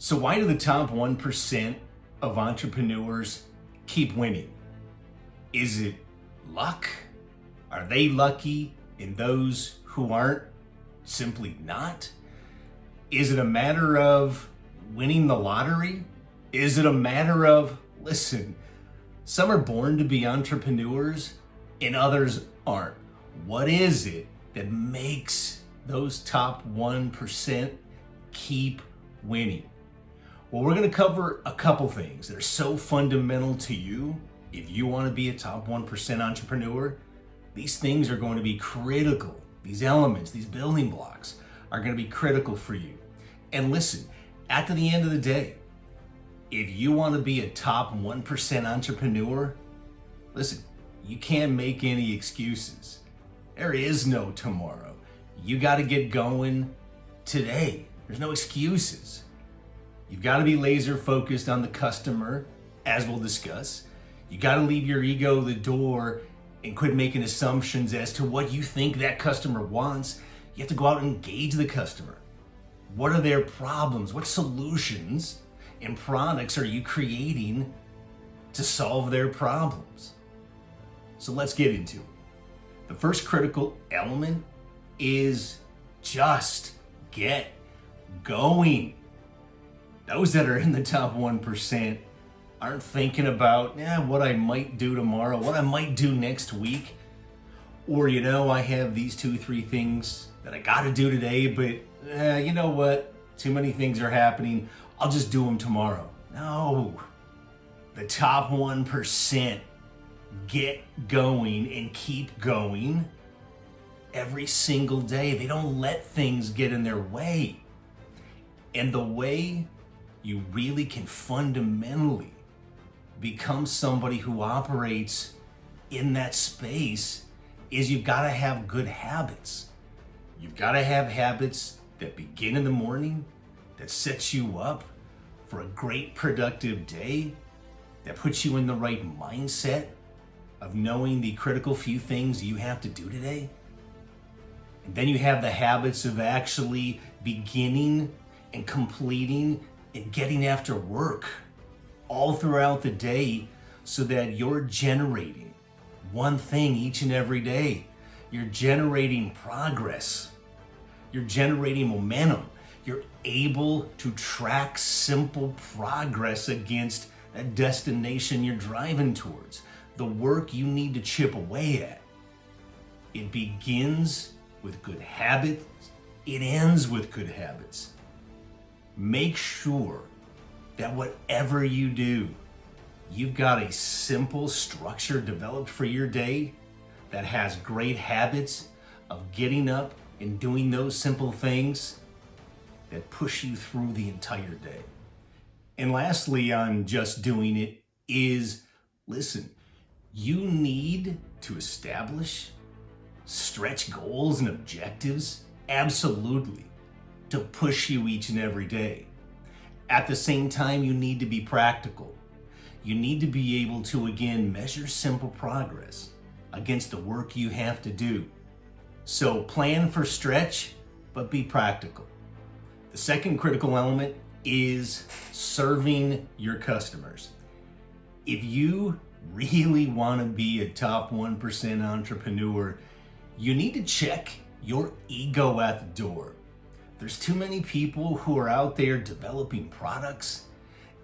So why do the top 1% of entrepreneurs keep winning? Is it luck? Are they lucky and those who aren't simply not? Is it a matter of winning the lottery? Is it a matter of, listen, some are born to be entrepreneurs and others aren't. What is it that makes those top 1% keep winning? Well, we're going to cover a couple things that are so fundamental to you. If you want to be a top 1% entrepreneur, these things are going to be critical. These elements, these building blocks are going to be critical for you. And listen, at the end of the day, if you want to be a top 1% entrepreneur, listen, you can't make any excuses. There is no tomorrow. You got to get going today. There's no excuses. You've got to be laser focused on the customer, as we'll discuss. You got to leave your ego at the door and quit making assumptions as to what you think that customer wants. You have to go out and engage the customer. What are their problems? What solutions and products are you creating to solve their problems? So let's get into it. The first critical element is just get going. Those that are in the top 1% aren't thinking about what I might do tomorrow, what I might do next week, or I have these 2-3 things that I got to do today, but you know what? Too many things are happening. I'll just do them tomorrow. No, the top 1% get going and keep going every single day. They don't let things get in their way. And the way you really can fundamentally become somebody who operates in that space is you've got to have good habits. You've got to have habits that begin in the morning, that sets you up for a great productive day, that puts you in the right mindset of knowing the critical few things you have to do today. And then you have the habits of actually beginning and completing and getting after work all throughout the day so that you're generating one thing each and every day. You're generating progress. You're generating momentum. You're able to track simple progress against a destination you're driving towards. The work you need to chip away at. It begins with good habits. It ends with good habits. Make sure that whatever you do, you've got a simple structure developed for your day that has great habits of getting up and doing those simple things that push you through the entire day. And lastly, on just doing it is, listen, you need to establish stretch goals and objectives, absolutely, to push you each and every day. At the same time, you need to be practical. You need to be able to, again, measure simple progress against the work you have to do. So plan for stretch, but be practical. The second critical element is serving your customers. If you really want to be a top 1% entrepreneur, you need to check your ego at the door. There's too many people who are out there developing products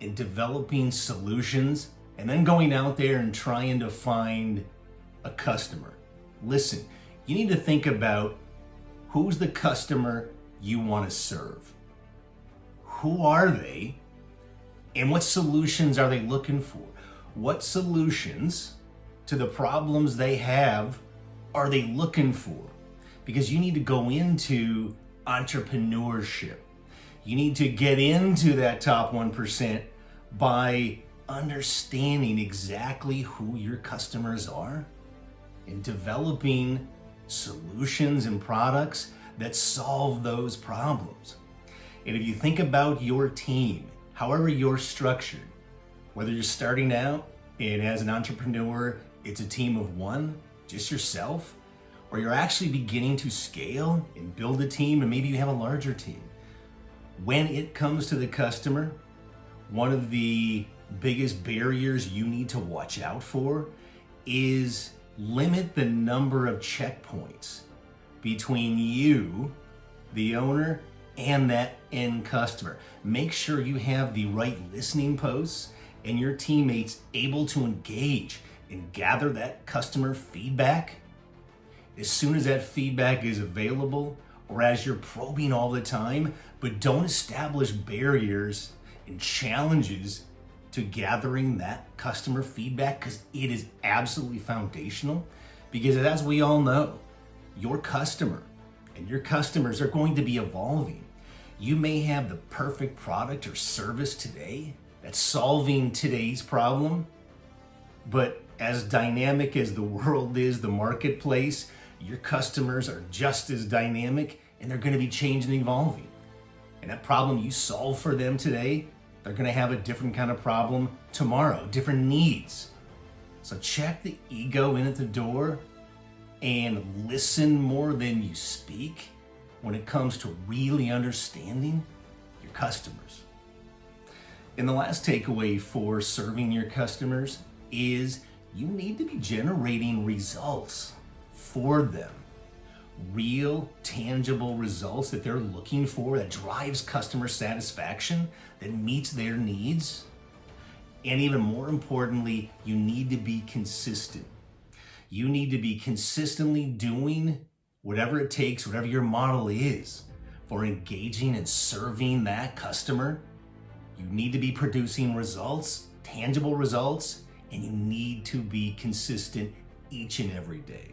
and developing solutions and then going out there and trying to find a customer. Listen, you need to think about who's the customer you want to serve. Who are they? And what solutions are they looking for? What solutions to the problems they have are they looking for? Because you need to go into entrepreneurship. You need to get into that top 1% by understanding exactly who your customers are and developing solutions and products that solve those problems. And if you think about your team, however you're structured, whether you're starting out and as an entrepreneur, it's a team of one, just yourself, or you're actually beginning to scale and build a team and maybe you have a larger team. When it comes to the customer, one of the biggest barriers you need to watch out for is limit the number of checkpoints between you, the owner, and that end customer. Make sure you have the right listening posts and your teammates able to engage and gather that customer feedback. As soon as that feedback is available, or as you're probing all the time, but don't establish barriers and challenges to gathering that customer feedback, because it is absolutely foundational. Because as we all know, your customer and your customers are going to be evolving. You may have the perfect product or service today that's solving today's problem, but as dynamic as the world is, the marketplace, your customers are just as dynamic, and they're going to be changing and evolving. And that problem you solve for them today, they're going to have a different kind of problem tomorrow, different needs. So check the ego in at the door and listen more than you speak when it comes to really understanding your customers. And the last takeaway for serving your customers is you need to be generating results for them. Real, tangible results that they're looking for, that drives customer satisfaction, that meets their needs. And even more importantly, you need to be consistent. You need to be consistently doing whatever it takes, whatever your model is for engaging and serving that customer. You need to be producing results, tangible results, and you need to be consistent each and every day.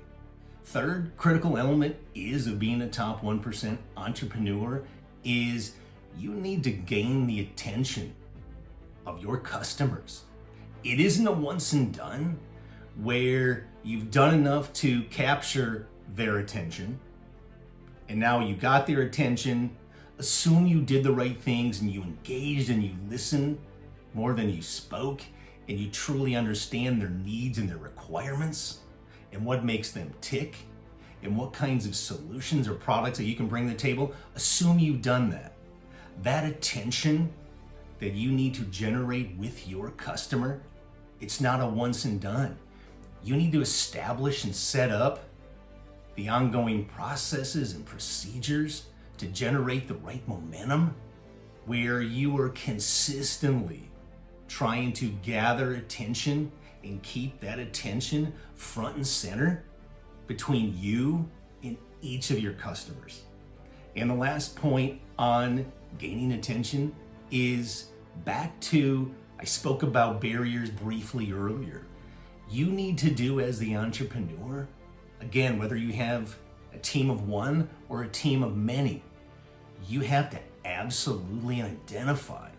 Third critical element of being a top 1% entrepreneur is you need to gain the attention of your customers. It isn't a once and done where you've done enough to capture their attention and now you got their attention. Assume you did the right things and you engaged and you listened more than you spoke, and you truly understand their needs and their requirements and what makes them tick and what kinds of solutions or products that you can bring to the table. Assume you've done that. That attention that you need to generate with your customer, it's not a once and done. You need to establish and set up the ongoing processes and procedures to generate the right momentum where you are consistently trying to gather attention and keep that attention front and center between you and each of your customers. And the last point on gaining attention is back to, I spoke about barriers briefly earlier. You need to do as the entrepreneur, again, whether you have a team of one or a team of many, you have to absolutely identify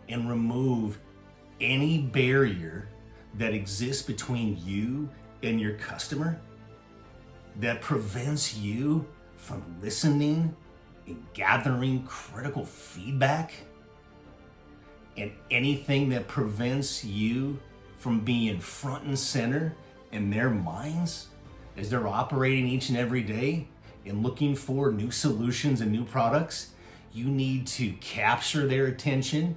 and remove any barrier that exists between you and your customer that prevents you from listening and gathering critical feedback, and anything that prevents you from being front and center in their minds as they're operating each and every day and looking for new solutions and new products. You need to capture their attention,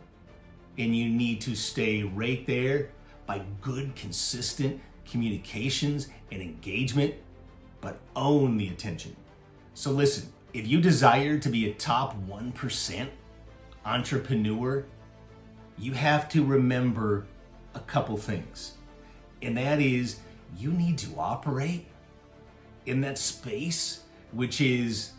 and you need to stay right there by good, consistent communications and engagement, but own the attention. So listen, if you desire to be a top 1% entrepreneur, you have to remember a couple things. And that is, you need to operate in that space, which is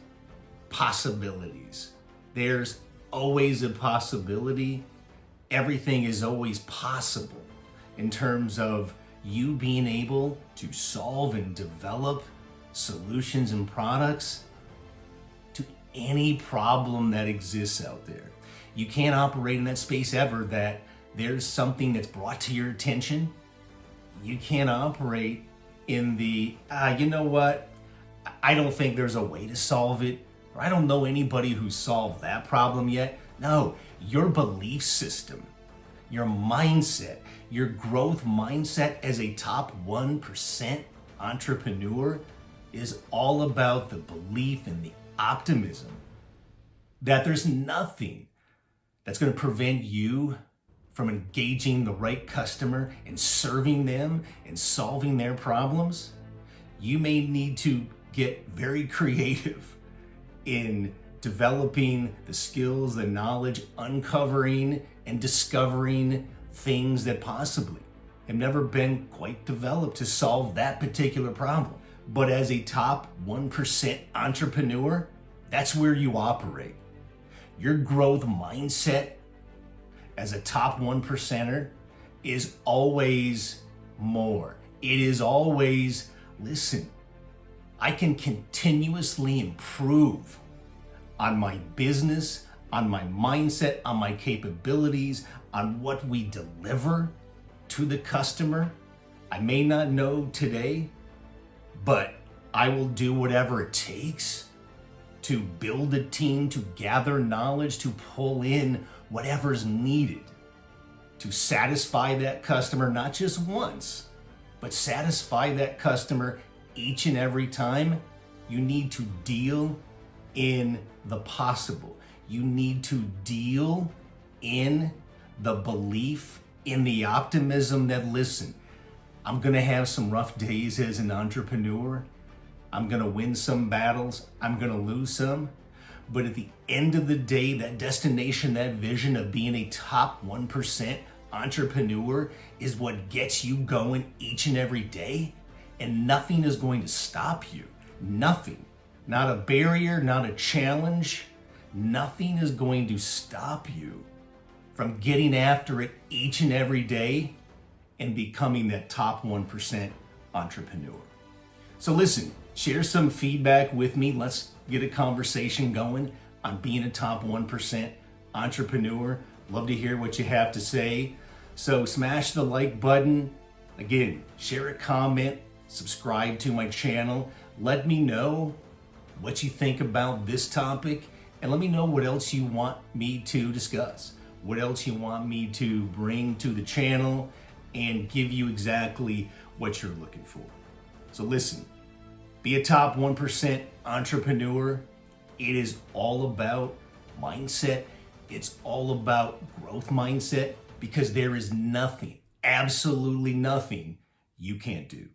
possibilities. There's always a possibility. Everything is always possible in terms of you being able to solve and develop solutions and products to any problem that exists out there. You can't operate in that space ever that there's something that's brought to your attention. You can't operate in the, you know what, I don't think there's a way to solve it, or I don't know anybody who's solved that problem yet. No, your belief system, your mindset, your growth mindset as a top 1% entrepreneur is all about the belief and the optimism that there's nothing that's going to prevent you from engaging the right customer and serving them and solving their problems, you may need to get very creative in developing the skills, the knowledge, uncovering and discovering things that possibly have never been quite developed to solve that particular problem. But as a top 1% entrepreneur, that's where you operate. Your growth mindset as a top 1%er is always more. It is always, listen, I can continuously improve on my business, on my mindset, on my capabilities, on what we deliver to the customer. I may not know today, but I will do whatever it takes to build a team, to gather knowledge, to pull in whatever's needed to satisfy that customer, not just once, but satisfy that customer each and every time. You need to deal in the possible. You need to deal in the belief, in the optimism that, listen, I'm gonna have some rough days as an entrepreneur. I'm gonna win some battles, I'm gonna lose some. But at the end of the day, that destination, that vision of being a top 1% entrepreneur is what gets you going each and every day. And nothing is going to stop you. Nothing. Not a barrier, not a challenge. Nothing is going to stop you from getting after it each and every day and becoming that top 1% entrepreneur. So listen, share some feedback with me. Let's get a conversation going on being a top 1% entrepreneur. Love to hear what you have to say. So smash the like button. Again, share a comment, subscribe to my channel. Let me know what you think about this topic, and let me know what else you want me to discuss, what else you want me to bring to the channel and give you exactly what you're looking for. So listen, be a top 1% entrepreneur. It is all about mindset. It's all about growth mindset, because there is nothing, absolutely nothing you can't do.